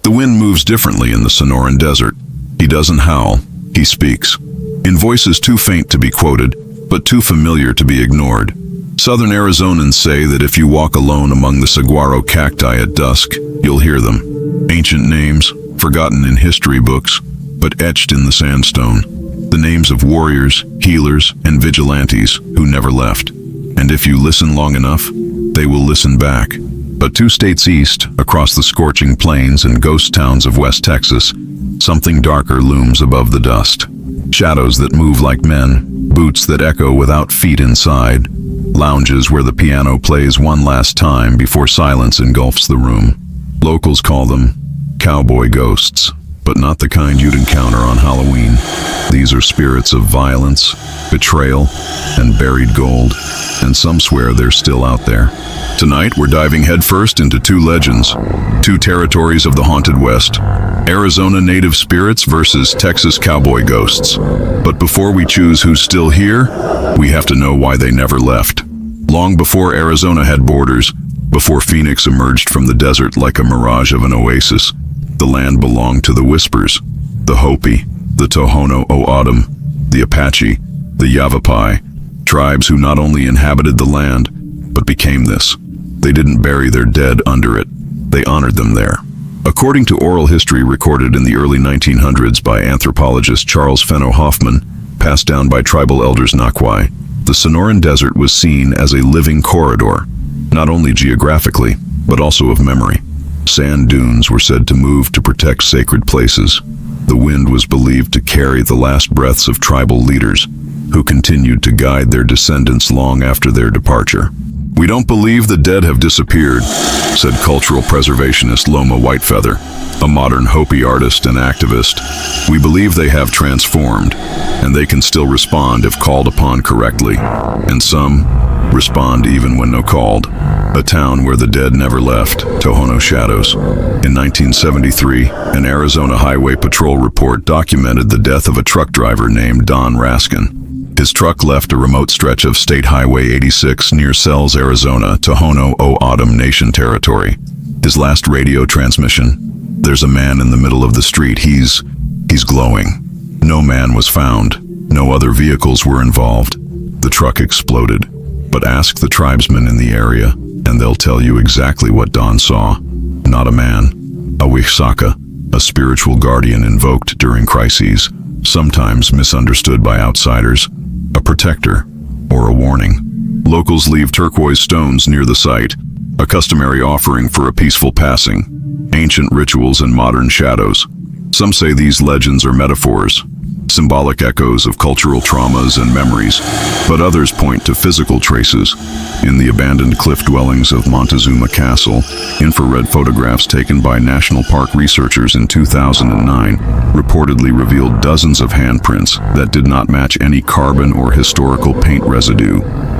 The wind moves differently in the Sonoran Desert. He doesn't howl, he speaks. In voices too faint to be quoted, but too familiar to be ignored. Southern Arizonans say that if you walk alone among the saguaro cacti at dusk, you'll hear them. Ancient names, forgotten in history books, but etched in the sandstone. The names of warriors, healers, and vigilantes who never left. And if you listen long enough, they will listen back. But 2 states east, across the scorching plains and ghost towns of West Texas, something darker looms above the dust. Shadows that move like men, boots that echo without feet inside, lounges where the piano plays one last time before silence engulfs the room. Locals call them cowboy ghosts, but not the kind you'd encounter on Halloween. These are spirits of violence, betrayal, and buried gold, and some swear they're still out there. Tonight, we're diving headfirst into 2 legends, 2 territories of the haunted West, Arizona native spirits versus Texas cowboy ghosts. But before we choose who's still here, we have to know why they never left. Long before Arizona had borders, before Phoenix emerged from the desert like a mirage of an oasis, the land belonged to the Whispers, the Hopi, the Tohono O'odham, the Apache, the Yavapai, tribes who not only inhabited the land, but became this. They didn't bury their dead under it, they honored them there. According to oral history recorded in the early 1900s by anthropologist Charles Fenno Hoffman, passed down by tribal elders Nakwai, the Sonoran Desert was seen as a living corridor, not only geographically, but also of memory. Sand dunes were said to move to protect sacred places. The wind was believed to carry the last breaths of tribal leaders, who continued to guide their descendants long after their departure. "We don't believe the dead have disappeared," said cultural preservationist Loma Whitefeather, a modern Hopi artist and activist. "We believe they have transformed, and they can still respond if called upon correctly. And some respond even when no called." A town where the dead never left, Tohono Shadows. In 1973, an Arizona Highway Patrol report documented the death of a truck driver named Don Raskin. His truck left a remote stretch of State Highway 86 near Sells, Arizona, Tohono O'odham Nation territory. His last radio transmission: "There's a man in the middle of the street. He's glowing." No man was found. No other vehicles were involved. The truck exploded. But ask the tribesmen in the area, and they'll tell you exactly what Don saw. Not a man. A Wixaka, a spiritual guardian invoked during crises, sometimes misunderstood by outsiders. A protector, or a warning. Locals leave turquoise stones near the site, a customary offering for a peaceful passing. Ancient rituals and modern shadows. Some say these legends are metaphors, symbolic echoes of cultural traumas and memories, but others point to physical traces. In the abandoned cliff dwellings of Montezuma Castle, infrared photographs taken by National Park researchers in 2009 reportedly revealed dozens of handprints that did not match any carbon or historical paint residue,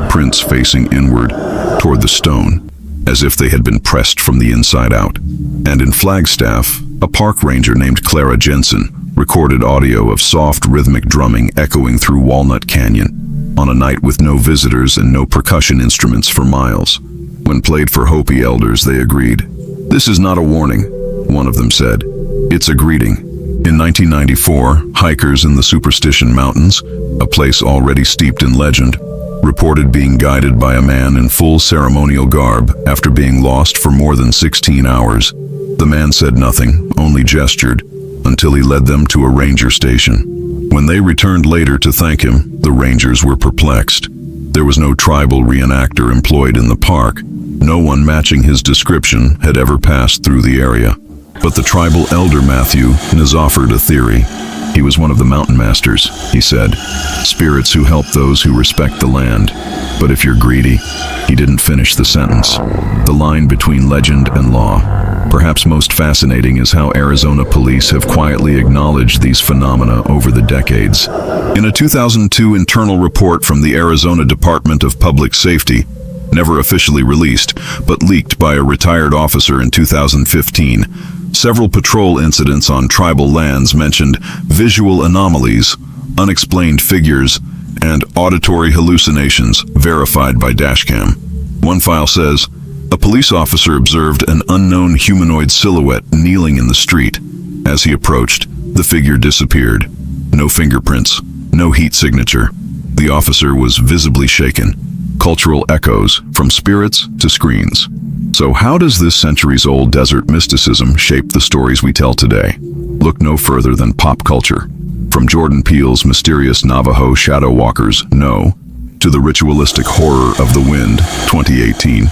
prints facing inward toward the stone, as if they had been pressed from the inside out. And in Flagstaff, a park ranger named Clara Jensen recorded audio of soft rhythmic drumming echoing through Walnut Canyon on a night with no visitors and no percussion instruments for miles. When played for Hopi elders, they agreed. "This is not a warning," one of them said. "It's a greeting." In 1994, hikers in the Superstition Mountains, a place already steeped in legend, reported being guided by a man in full ceremonial garb after being lost for more than 16 hours. The man said nothing, only gestured, until he led them to a ranger station. When they returned later to thank him, the rangers were perplexed. There was no tribal reenactor employed in the park. No one matching his description had ever passed through the area. But the tribal elder Matthew has offered a theory. He was one of the mountain masters, he said. Spirits who help those who respect the land. But if you're greedy, he didn't finish the sentence. The line between legend and law. Perhaps most fascinating is how Arizona police have quietly acknowledged these phenomena over the decades. In a 2002 internal report from the Arizona Department of Public Safety, never officially released, but leaked by a retired officer in 2015, several patrol incidents on tribal lands mentioned visual anomalies, unexplained figures, and auditory hallucinations verified by dashcam. One file says, A police officer observed an unknown humanoid silhouette kneeling in the street. As he approached, the figure disappeared. No fingerprints, no heat signature. The officer was visibly shaken. Cultural echoes, from spirits to screens. So how does this centuries-old desert mysticism shape the stories we tell today? Look no further than pop culture. From Jordan Peele's mysterious Navajo shadow walkers, No, to the ritualistic horror of The Wind, 2018,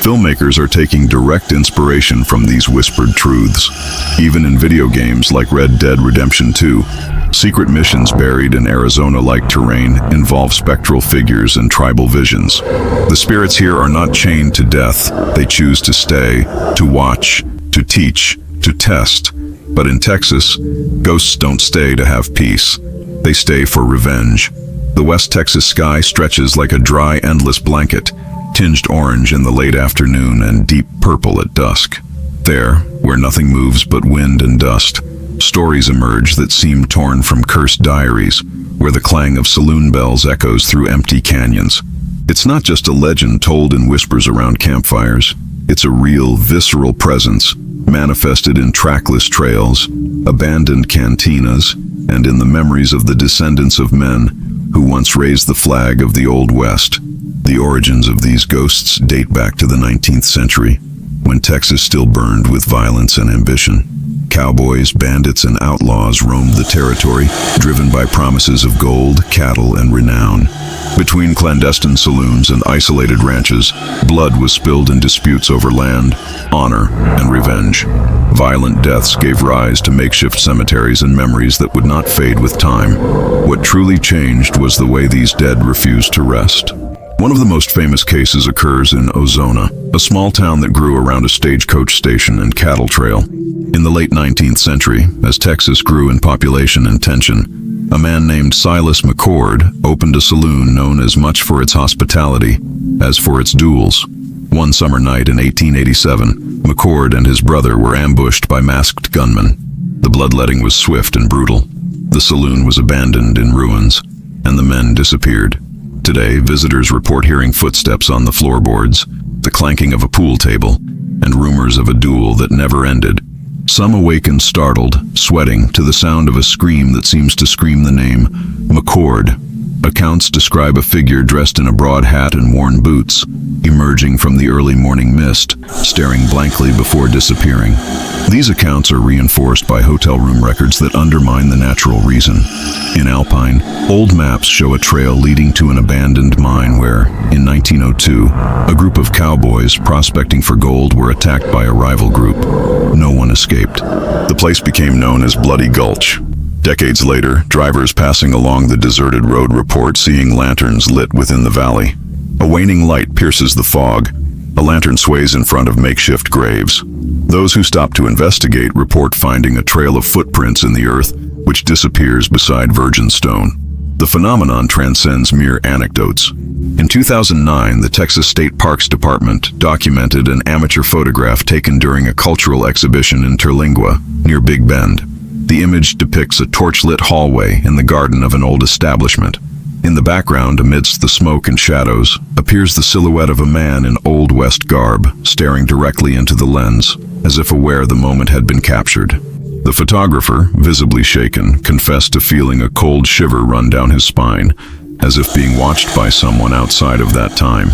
filmmakers are taking direct inspiration from these whispered truths. Even in video games like Red Dead Redemption 2, secret missions buried in Arizona-like terrain involve spectral figures and tribal visions. The spirits here are not chained to death. They choose to stay, to watch, to teach, to test. But in Texas, ghosts don't stay to have peace. They stay for revenge. The West Texas sky stretches like a dry, endless blanket, tinged orange in the late afternoon and deep purple at dusk. There, where nothing moves but wind and dust, stories emerge that seem torn from cursed diaries, where the clang of saloon bells echoes through empty canyons. It's not just a legend told in whispers around campfires. It's a real, visceral presence, manifested in trackless trails, abandoned cantinas, and in the memories of the descendants of men who once raised the flag of the Old West. The origins of these ghosts date back to the 19th century, when Texas still burned with violence and ambition. Cowboys, bandits, and outlaws roamed the territory, driven by promises of gold, cattle, and renown. Between clandestine saloons and isolated ranches, blood was spilled in disputes over land, honor, and revenge. Violent deaths gave rise to makeshift cemeteries and memories that would not fade with time. What truly changed was the way these dead refused to rest. One of the most famous cases occurs in Ozona, a small town that grew around a stagecoach station and cattle trail. In the late 19th century, as Texas grew in population and tension, a man named Silas McCord opened a saloon known as much for its hospitality as for its duels. One summer night in 1887, McCord and his brother were ambushed by masked gunmen. The bloodletting was swift and brutal. The saloon was abandoned in ruins, and the men disappeared. Today, visitors report hearing footsteps on the floorboards, the clanking of a pool table, and rumors of a duel that never ended. Some awaken startled, sweating, to the sound of a scream that seems to scream the name McCord. Accounts describe a figure dressed in a broad hat and worn boots, emerging from the early morning mist, staring blankly before disappearing. These accounts are reinforced by hotel room records that undermine the natural reason. In Alpine, old maps show a trail leading to an abandoned mine where, in 1902, a group of cowboys prospecting for gold were attacked by a rival group. No one escaped. The place became known as Bloody Gulch. Decades later, drivers passing along the deserted road report seeing lanterns lit within the valley. A waning light pierces the fog. A lantern sways in front of makeshift graves. Those who stop to investigate report finding a trail of footprints in the earth, which disappears beside virgin stone. The phenomenon transcends mere anecdotes. In 2009, the Texas State Parks Department documented an amateur photograph taken during a cultural exhibition in Terlingua, near Big Bend. The image depicts a torch-lit hallway in the garden of an old establishment. In the background, amidst the smoke and shadows, appears the silhouette of a man in Old West garb, staring directly into the lens, as if aware the moment had been captured. The photographer, visibly shaken, confessed to feeling a cold shiver run down his spine, as if being watched by someone outside of that time.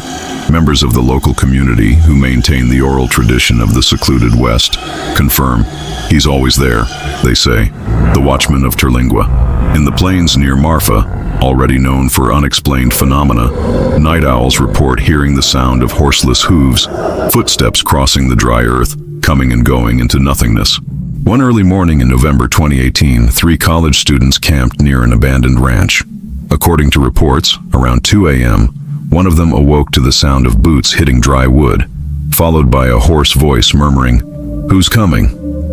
Members of the local community, who maintain the oral tradition of the secluded West, confirm, "He's always there," they say, the watchman of Terlingua. In the plains near Marfa, already known for unexplained phenomena, night owls report hearing the sound of horseless hooves, footsteps crossing the dry earth, coming and going into nothingness. One early morning in November 2018, 3 college students camped near an abandoned ranch. According to reports, around 2 a.m., one of them awoke to the sound of boots hitting dry wood, followed by a hoarse voice murmuring, "Who's coming?"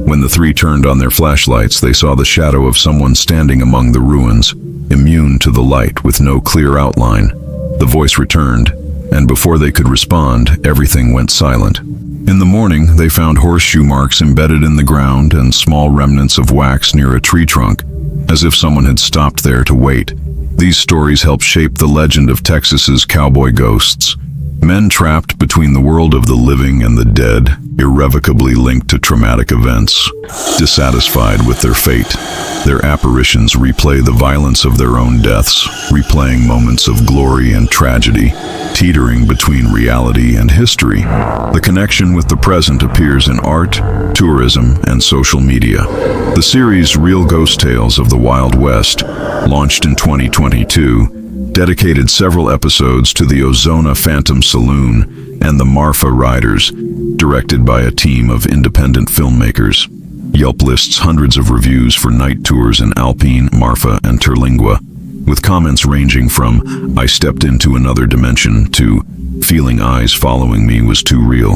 When the 3 turned on their flashlights, they saw the shadow of someone standing among the ruins, immune to the light with no clear outline. The voice returned, and before they could respond, everything went silent. In the morning, they found horseshoe marks embedded in the ground and small remnants of wax near a tree trunk, as if someone had stopped there to wait. These stories help shape the legend of Texas's cowboy ghosts. Men trapped between the world of the living and the dead, irrevocably linked to traumatic events. Dissatisfied with their fate, their apparitions replay the violence of their own deaths, replaying moments of glory and tragedy, teetering between reality and history. The connection with the present appears in art, tourism, and social media. The series Real Ghost Tales of the Wild West, launched in 2022, dedicated several episodes to the Ozona Phantom Saloon and the Marfa Riders, directed by a team of independent filmmakers. Yelp lists hundreds of reviews for night tours in Alpine, Marfa, and Terlingua, with comments ranging from "I stepped into another dimension" to "Feeling eyes following me was too real."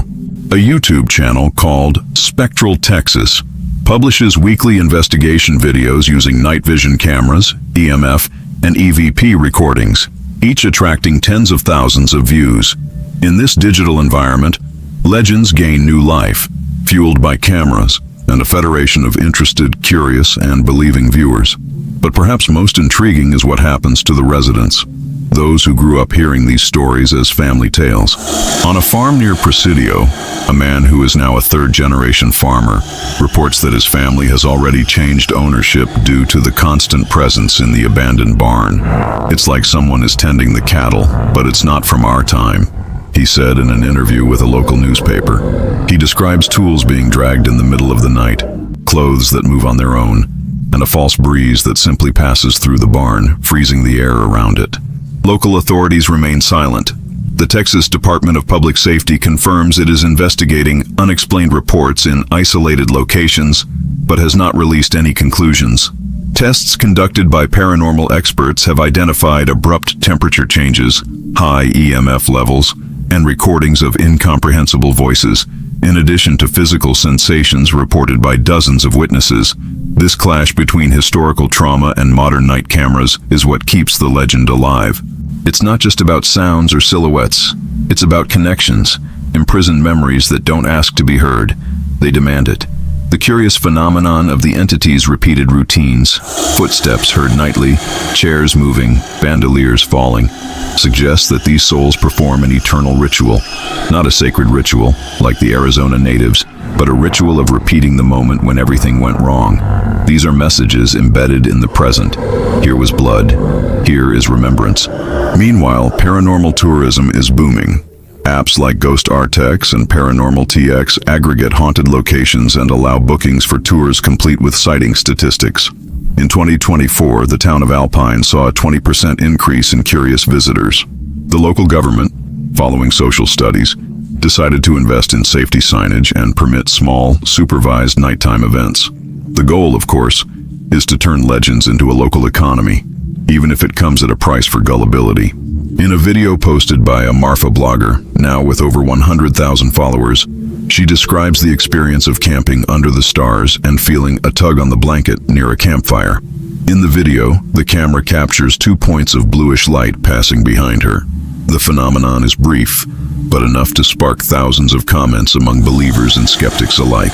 A YouTube channel called Spectral Texas publishes weekly investigation videos using night vision cameras, EMF, and EVP recordings, each attracting tens of thousands of views. In this digital environment, legends gain new life, fueled by cameras and a federation of interested, curious, and believing viewers. But perhaps most intriguing is what happens to the residents, those who grew up hearing these stories as family tales. On a farm near Presidio, a man who is now a third-generation farmer reports that his family has already changed ownership due to the constant presence in the abandoned barn. "It's like someone is tending the cattle, but it's not from our time," he said in an interview with a local newspaper. He describes tools being dragged in the middle of the night, clothes that move on their own, and a false breeze that simply passes through the barn, freezing the air around it. Local authorities remain silent. The Texas Department of Public Safety confirms it is investigating unexplained reports in isolated locations, but has not released any conclusions. Tests conducted by paranormal experts have identified abrupt temperature changes, high EMF levels, and recordings of incomprehensible voices, in addition to physical sensations reported by dozens of witnesses. This clash between historical trauma and modern night cameras is what keeps the legend alive. It's not just about sounds or silhouettes. It's about connections, imprisoned memories that don't ask to be heard. They demand it. The curious phenomenon of the entity's repeated routines, footsteps heard nightly, chairs moving, bandoliers falling, suggests that these souls perform an eternal ritual. Not a sacred ritual, like the Arizona natives, but a ritual of repeating the moment when everything went wrong. These are messages embedded in the present. Here was blood. Here is remembrance. Meanwhile, paranormal tourism is booming. Apps like Ghost Artex and Paranormal TX aggregate haunted locations and allow bookings for tours complete with sighting statistics. In 2024, the town of Alpine saw a 20% increase in curious visitors. The local government, following social studies, decided to invest in safety signage and permit small, supervised nighttime events. The goal, of course, is to turn legends into a local economy, even if it comes at a price for gullibility. In a video posted by a Marfa blogger, now with over 100,000 followers, she describes the experience of camping under the stars and feeling a tug on the blanket near a campfire. In the video, the camera captures 2 points of bluish light passing behind her. The phenomenon is brief, but enough to spark thousands of comments among believers and skeptics alike.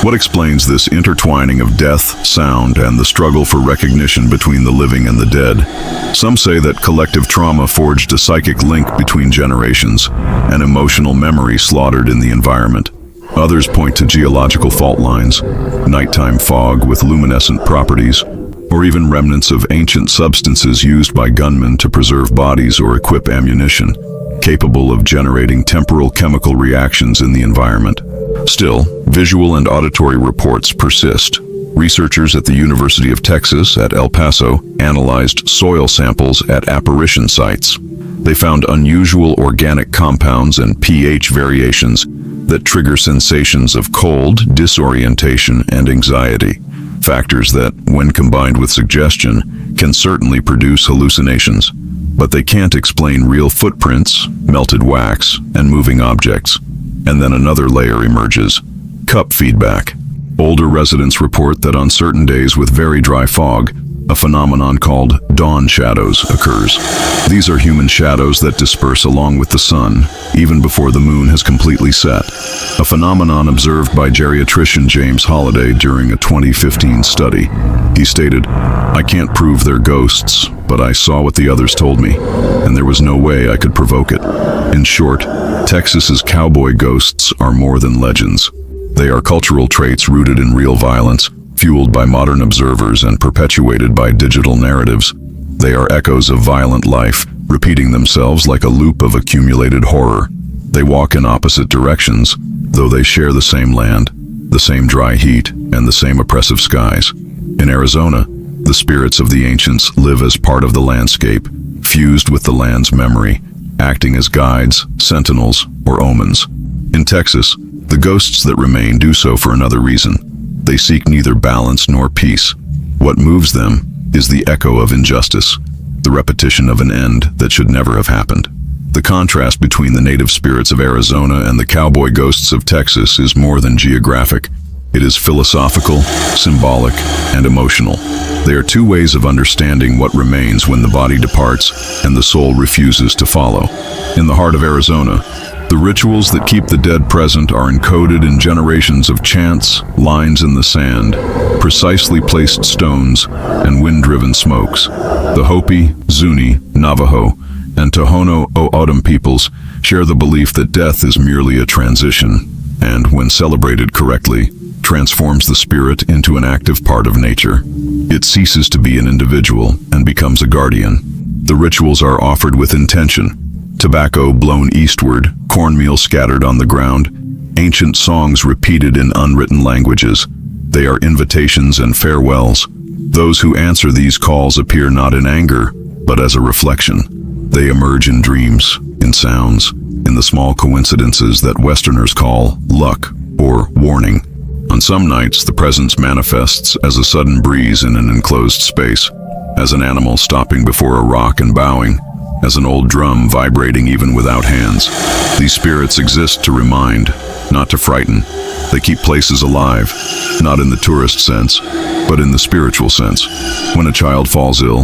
What explains this intertwining of death, sound, and the struggle for recognition between the living and the dead? Some say that collective trauma forged a psychic link between generations, an emotional memory slaughtered in the environment. Others point to geological fault lines, nighttime fog with luminescent properties, or even remnants of ancient substances used by gunmen to preserve bodies or equip ammunition, capable of generating temporal chemical reactions in the environment. Still, visual and auditory reports persist. Researchers at the University of Texas at El Paso analyzed soil samples at apparition sites. They found unusual organic compounds and pH variations that trigger sensations of cold, disorientation, and anxiety. Factors that, when combined with suggestion, can certainly produce hallucinations. But they can't explain real footprints, melted wax, and moving objects. And then another layer emerges: cup feedback. Older residents report that on certain days with very dry fog, a phenomenon called dawn shadows occurs. These are human shadows that disperse along with the sun, even before the moon has completely set. A phenomenon observed by geriatrician James Holliday during a 2015 study. He stated, "I can't prove they're ghosts, but but I saw what the others told me, and there was no way I could provoke it. In short, Texas's cowboy ghosts are more than legends. They are cultural traits rooted in real violence, fueled by modern observers and perpetuated by digital narratives. They are echoes of violent life, repeating themselves like a loop of accumulated horror. They walk in opposite directions, though they share the same land, the same dry heat, and the same oppressive skies. In Arizona, the spirits of the ancients live as part of the landscape, fused with the land's memory, acting as guides, sentinels, or omens. In Texas, the ghosts that remain do so for another reason. They seek neither balance nor peace. What moves them is the echo of injustice, the repetition of an end that should never have happened. The contrast between the native spirits of Arizona and the cowboy ghosts of Texas is more than geographic. It is philosophical, symbolic, and emotional. They are two ways of understanding what remains when the body departs and the soul refuses to follow. In the heart of Arizona, the rituals that keep the dead present are encoded in generations of chants, lines in the sand, precisely placed stones, and wind-driven smokes. The Hopi, Zuni, Navajo, and Tohono O'odham peoples share the belief that death is merely a transition, and, when celebrated correctly, transforms the spirit into an active part of nature. It ceases to be an individual and becomes a guardian. The rituals are offered with intention. Tobacco blown eastward, cornmeal scattered on the ground, ancient songs repeated in unwritten languages. They are invitations and farewells. Those who answer these calls appear not in anger, but as a reflection. They emerge in dreams, in sounds, in the small coincidences that Westerners call luck or warning. On some nights, the presence manifests as a sudden breeze in an enclosed space, as an animal stopping before a rock and bowing, as an old drum vibrating even without hands. These spirits exist to remind, not to frighten. They keep places alive, not in the tourist sense, but in the spiritual sense. When a child falls ill,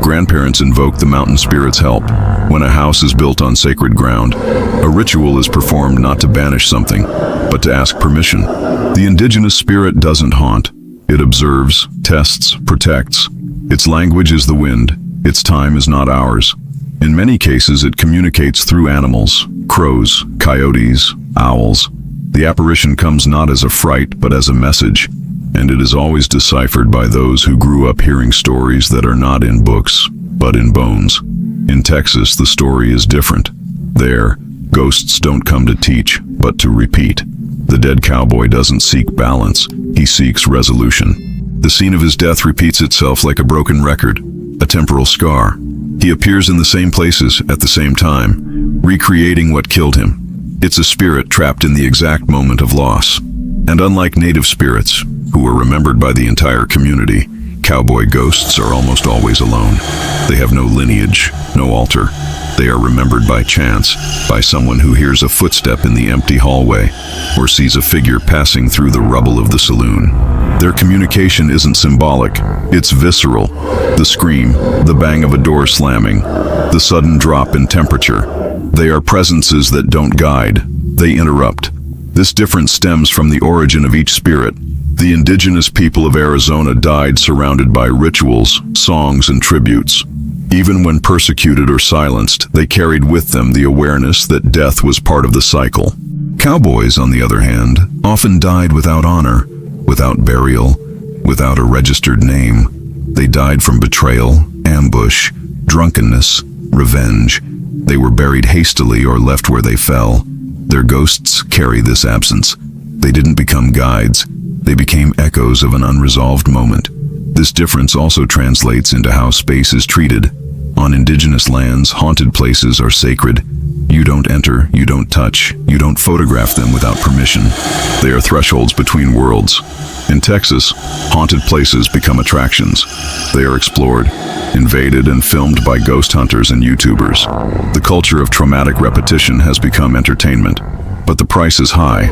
grandparents invoke the mountain spirit's help. When a house is built on sacred ground, a ritual is performed not to banish something, but to ask permission. The indigenous spirit doesn't haunt. It observes, tests, protects. Its language is the wind. Its time is not ours. In many cases, it communicates through animals, crows, coyotes, owls. The apparition comes not as a fright, but as a message, and it is always deciphered by those who grew up hearing stories that are not in books, but in bones. In Texas, the story is different. There, ghosts don't come to teach, but to repeat. The dead cowboy doesn't seek balance, he seeks resolution. The scene of his death repeats itself like a broken record, a temporal scar. He appears in the same places at the same time, recreating what killed him. It's a spirit trapped in the exact moment of loss. And unlike native spirits, who are remembered by the entire community, cowboy ghosts are almost always alone. They have no lineage, no altar. They are remembered by chance, by someone who hears a footstep in the empty hallway, or sees a figure passing through the rubble of the saloon. Their communication isn't symbolic, it's visceral. The scream, the bang of a door slamming, the sudden drop in temperature. They are presences that don't guide, they interrupt. This difference stems from the origin of each spirit. The indigenous people of Arizona died surrounded by rituals, songs, and tributes. Even when persecuted or silenced, they carried with them the awareness that death was part of the cycle. Cowboys, on the other hand, often died without honor, without burial, without a registered name. They died from betrayal, ambush, drunkenness, revenge. They were buried hastily or left where they fell. Their ghosts carry this absence. They didn't become guides. They became echoes of an unresolved moment. This difference also translates into how space is treated. On indigenous lands, haunted places are sacred. You don't enter, you don't touch, you don't photograph them without permission. They are thresholds between worlds. In Texas, haunted places become attractions. They are explored, invaded, and filmed by ghost hunters and YouTubers. The culture of traumatic repetition has become entertainment, but the price is high.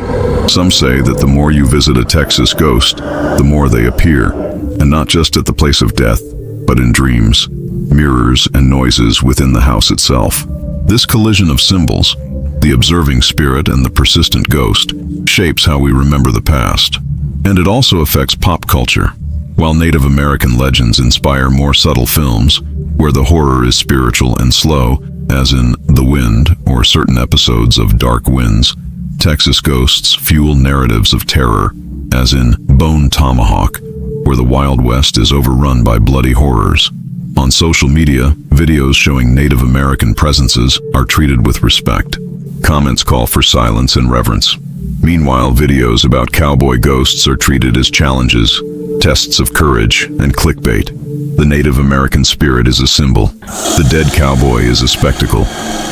Some say that the more you visit a Texas ghost, the more they appear, and not just at the place of death, but in dreams, mirrors, and noises within the house itself. This collision of symbols, the observing spirit and the persistent ghost, shapes how we remember the past. And it also affects pop culture. while Native American legends inspire more subtle films, where the horror is spiritual and slow, as in The Wind or certain episodes of Dark Winds. Texas ghosts fuel narratives of terror, as in Bone Tomahawk, where the Wild West is overrun by bloody horrors. On social media, videos showing Native American presences are treated with respect. Comments call for silence and reverence. Meanwhile, videos about cowboy ghosts are treated as challenges, tests of courage, and clickbait. The Native American spirit is a symbol. The dead cowboy is a spectacle.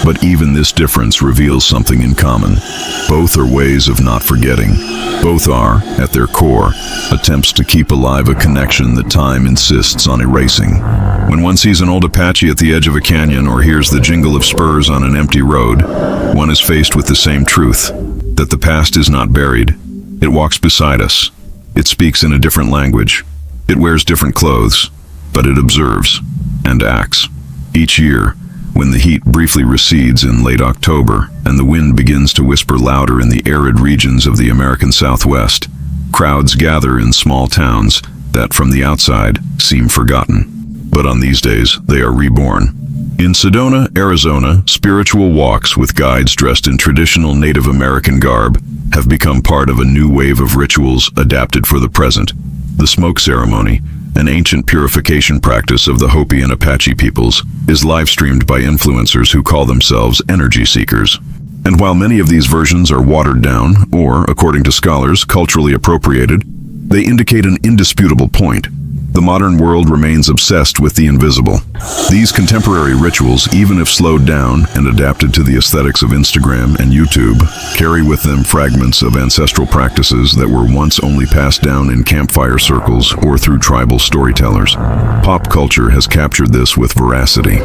But even this difference reveals something in common. Both are ways of not forgetting. Both are, at their core, attempts to keep alive a connection that time insists on erasing. When one sees an old Apache at the edge of a canyon or hears the jingle of spurs on an empty road, one is faced with the same truth, that the past is not buried. It walks beside us. It speaks in a different language. It wears different clothes, but it observes and acts. Each year, when the heat briefly recedes in late October and the wind begins to whisper louder in the arid regions of the American Southwest, crowds gather in small towns that from the outside seem forgotten. But on these days, they are reborn. In Sedona, Arizona, spiritual walks with guides dressed in traditional Native American garb have become part of a new wave of rituals adapted for the present. The smoke ceremony, an ancient purification practice of the Hopi and Apache peoples, is live-streamed by influencers who call themselves energy seekers. And while many of these versions are watered down, or, according to scholars, culturally appropriated, they indicate an indisputable point. The modern world remains obsessed with the invisible. These contemporary rituals, even if slowed down and adapted to the aesthetics of Instagram and YouTube, carry with them fragments of ancestral practices that were once only passed down in campfire circles or through tribal storytellers. Pop culture has captured this with veracity.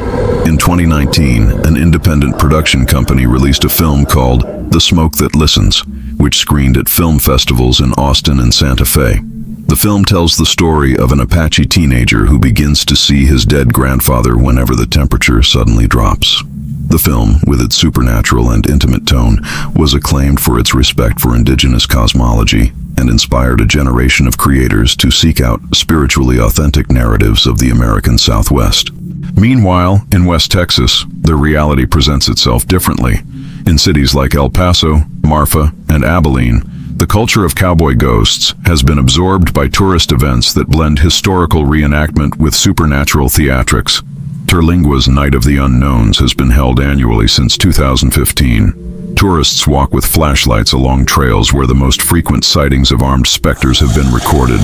In 2019, an independent production company released a film called The Smoke That Listens, which screened at film festivals in Austin and Santa Fe. The film tells the story of an Apache teenager who begins to see his dead grandfather whenever the temperature suddenly drops. The film, with its supernatural and intimate tone, was acclaimed for its respect for indigenous cosmology and inspired a generation of creators to seek out spiritually authentic narratives of the American Southwest. Meanwhile, in West Texas, the reality presents itself differently. In cities like El Paso, Marfa, and Abilene, the culture of cowboy ghosts has been absorbed by tourist events that blend historical reenactment with supernatural theatrics. Terlingua's Night of the Unknowns has been held annually since 2015. Tourists walk with flashlights along trails where the most frequent sightings of armed specters have been recorded.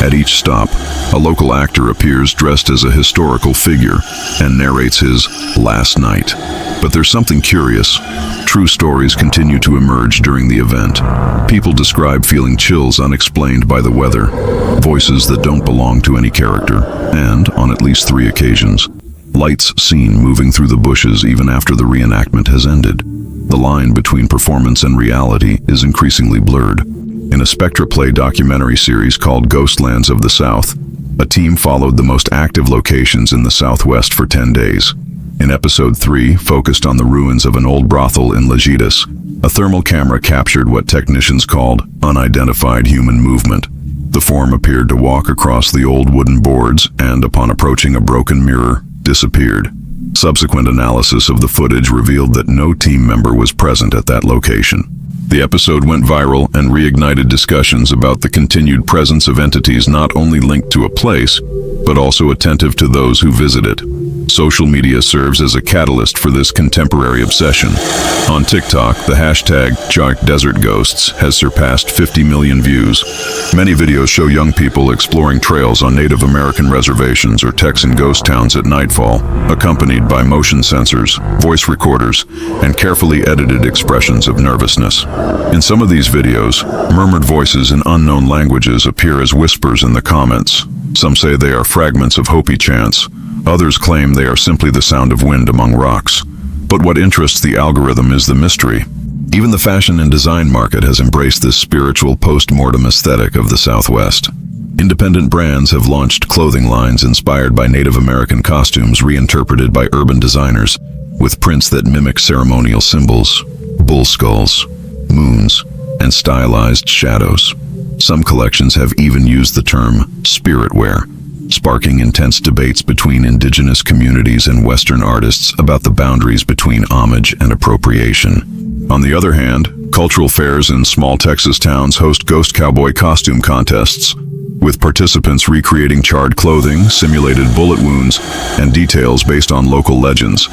At each stop, a local actor appears dressed as a historical figure and narrates his last night. But there's something curious. True stories continue to emerge during the event. People describe feeling chills unexplained by the weather, voices that don't belong to any character, and, on at least 3 occasions, lights seen moving through the bushes even after the reenactment has ended. The line between performance and reality is increasingly blurred. In a Spectra Play documentary series called Ghostlands of the South, a team followed the most active locations in the Southwest for 10 days. In episode 3, focused on the ruins of an old brothel in Lajitas, a thermal camera captured what technicians called unidentified human movement. The form appeared to walk across the old wooden boards and, upon approaching a broken mirror, disappeared. Subsequent analysis of the footage revealed that no team member was present at that location. The episode went viral and reignited discussions about the continued presence of entities not only linked to a place, but also attentive to those who visit it. Social media serves as a catalyst for this contemporary obsession. On TikTok, the hashtag #DesertGhosts has surpassed 50 million views. Many videos show young people exploring trails on Native American reservations or Texan ghost towns at nightfall, accompanied by motion sensors, voice recorders, and carefully edited expressions of nervousness. In some of these videos, murmured voices in unknown languages appear as whispers in the comments. Some say they are fragments of Hopi chants. Others claim they are simply the sound of wind among rocks. But what interests the algorithm is the mystery. Even the fashion and design market has embraced this spiritual post-mortem aesthetic of the Southwest. Independent brands have launched clothing lines inspired by Native American costumes reinterpreted by urban designers, with prints that mimic ceremonial symbols, bull skulls, moons, and stylized shadows. Some collections have even used the term spiritware, sparking intense debates between indigenous communities and Western artists about the boundaries between homage and appropriation. On the other hand, cultural fairs in small Texas towns host ghost cowboy costume contests, with participants recreating charred clothing, simulated bullet wounds, and details based on local legends.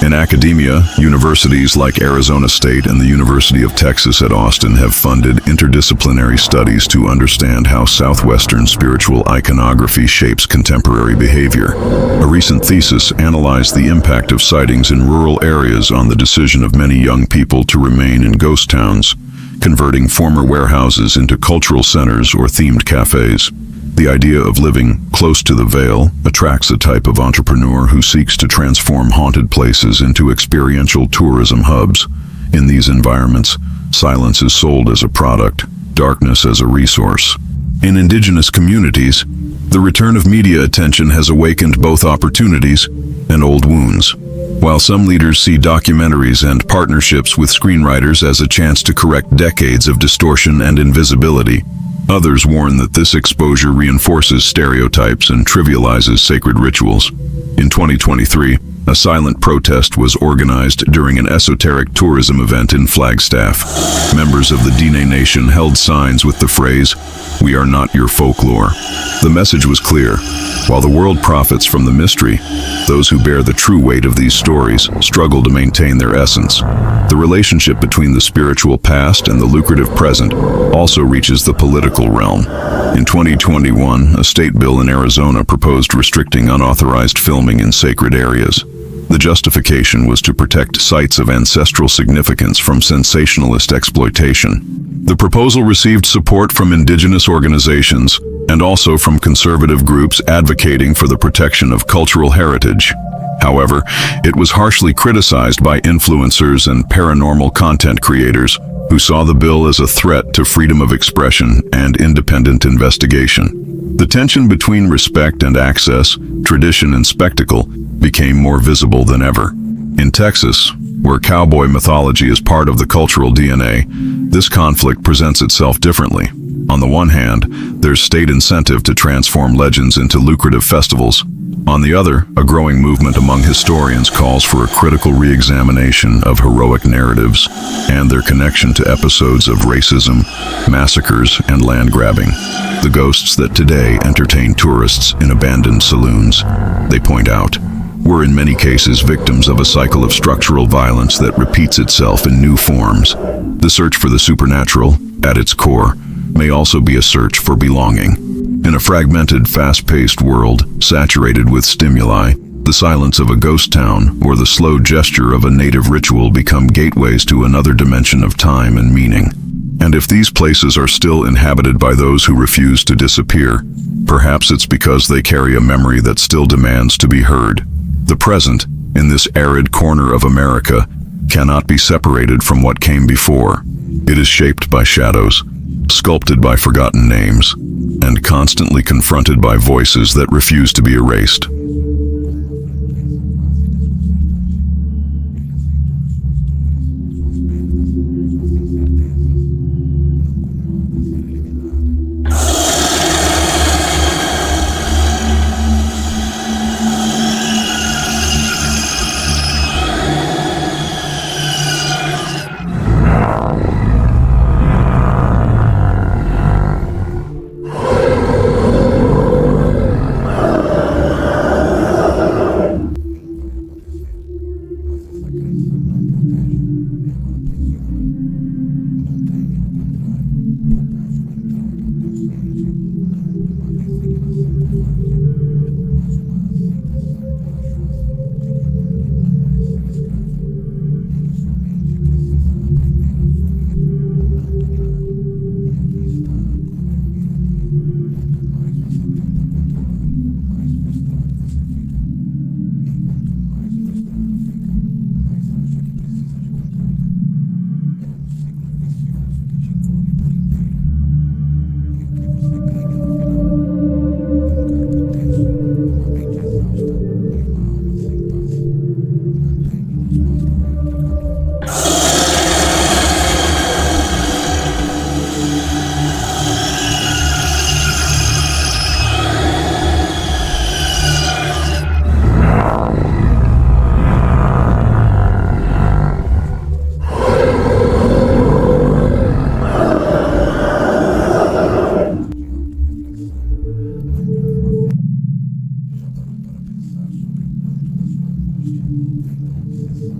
In academia, universities like Arizona State and the University of Texas at Austin have funded interdisciplinary studies to understand how Southwestern spiritual iconography shapes contemporary behavior. A recent thesis analyzed the impact of sightings in rural areas on the decision of many young people to remain in ghost towns, converting former warehouses into cultural centers or themed cafes. The idea of living close to the veil attracts a type of entrepreneur who seeks to transform haunted places into experiential tourism hubs. In these environments, silence is sold as a product, darkness as a resource. In indigenous communities, the return of media attention has awakened both opportunities and old wounds. While some leaders see documentaries and partnerships with screenwriters as a chance to correct decades of distortion and invisibility, others warn that this exposure reinforces stereotypes and trivializes sacred rituals. In 2023, a silent protest was organized during an esoteric tourism event in Flagstaff. Members of the Diné Nation held signs with the phrase, "We are not your folklore." The message was clear. While the world profits from the mystery, those who bear the true weight of these stories struggle to maintain their essence. The relationship between the spiritual past and the lucrative present also reaches the political realm. In 2021, a state bill in Arizona proposed restricting unauthorized filming in sacred areas. The justification was to protect sites of ancestral significance from sensationalist exploitation. The proposal received support from indigenous organizations and also from conservative groups advocating for the protection of cultural heritage. However, it was harshly criticized by influencers and paranormal content creators who saw the bill as a threat to freedom of expression and independent investigation. The tension between respect and access, tradition and spectacle, became more visible than ever. In Texas, where cowboy mythology is part of the cultural DNA, this conflict presents itself differently. On the one hand, there's state incentive to transform legends into lucrative festivals. On the other, a growing movement among historians calls for a critical re-examination of heroic narratives and their connection to episodes of racism, massacres, and land grabbing. The ghosts that today entertain tourists in abandoned saloons, they point out, were in many cases victims of a cycle of structural violence that repeats itself in new forms. The search for the supernatural, at its core, may also be a search for belonging. In a fragmented, fast-paced world, saturated with stimuli, the silence of a ghost town or the slow gesture of a native ritual become gateways to another dimension of time and meaning. And if these places are still inhabited by those who refuse to disappear, perhaps it's because they carry a memory that still demands to be heard. The present, in this arid corner of America, cannot be separated from what came before. It is shaped by shadows, sculpted by forgotten names, and constantly confronted by voices that refuse to be erased.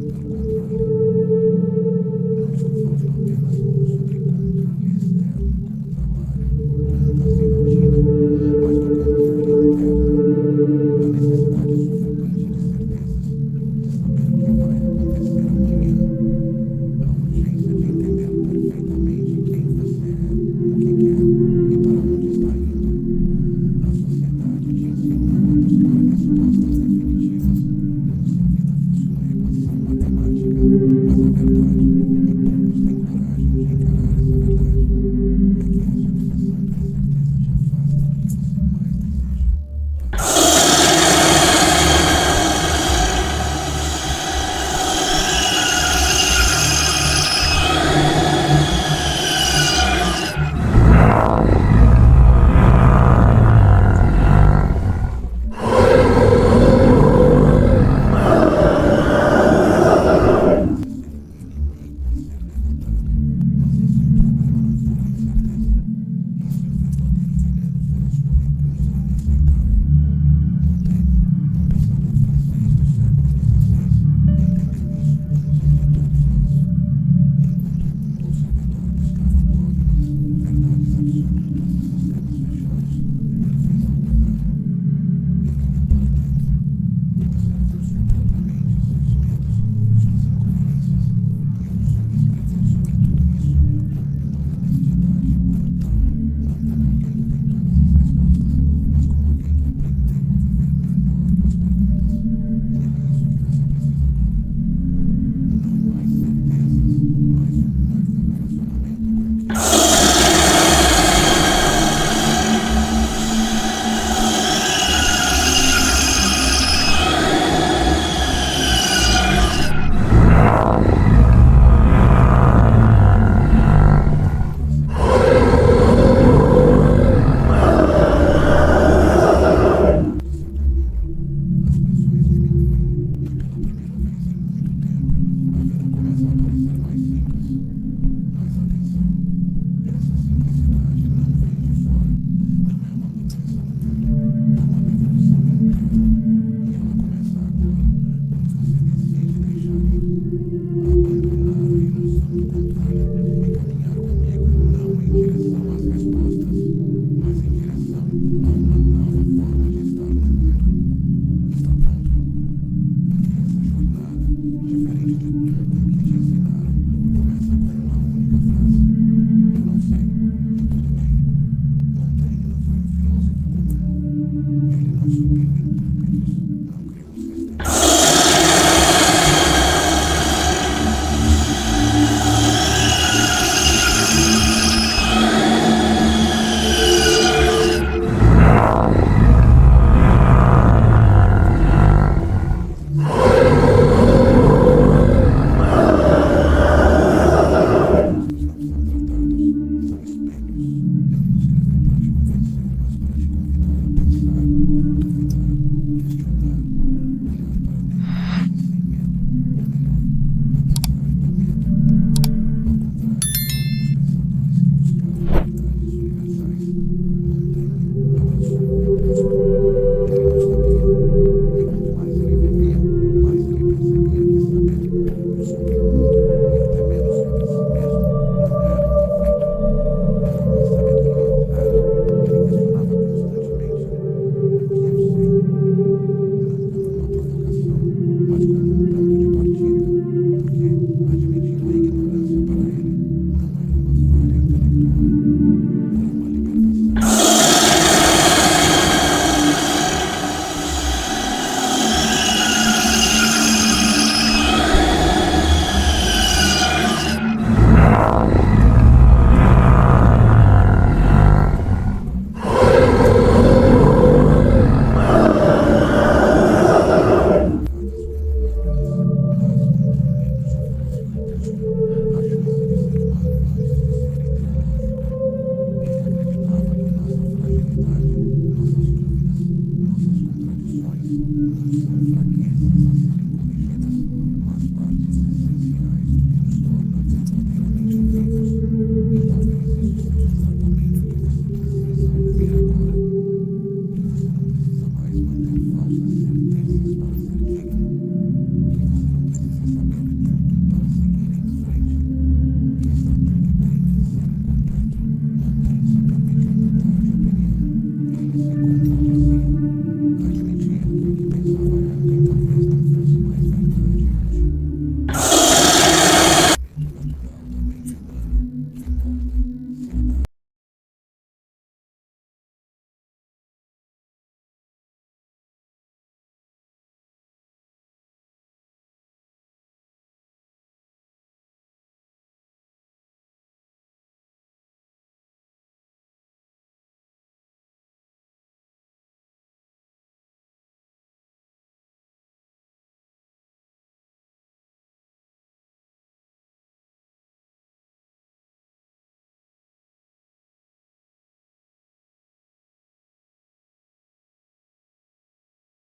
Fraquezas.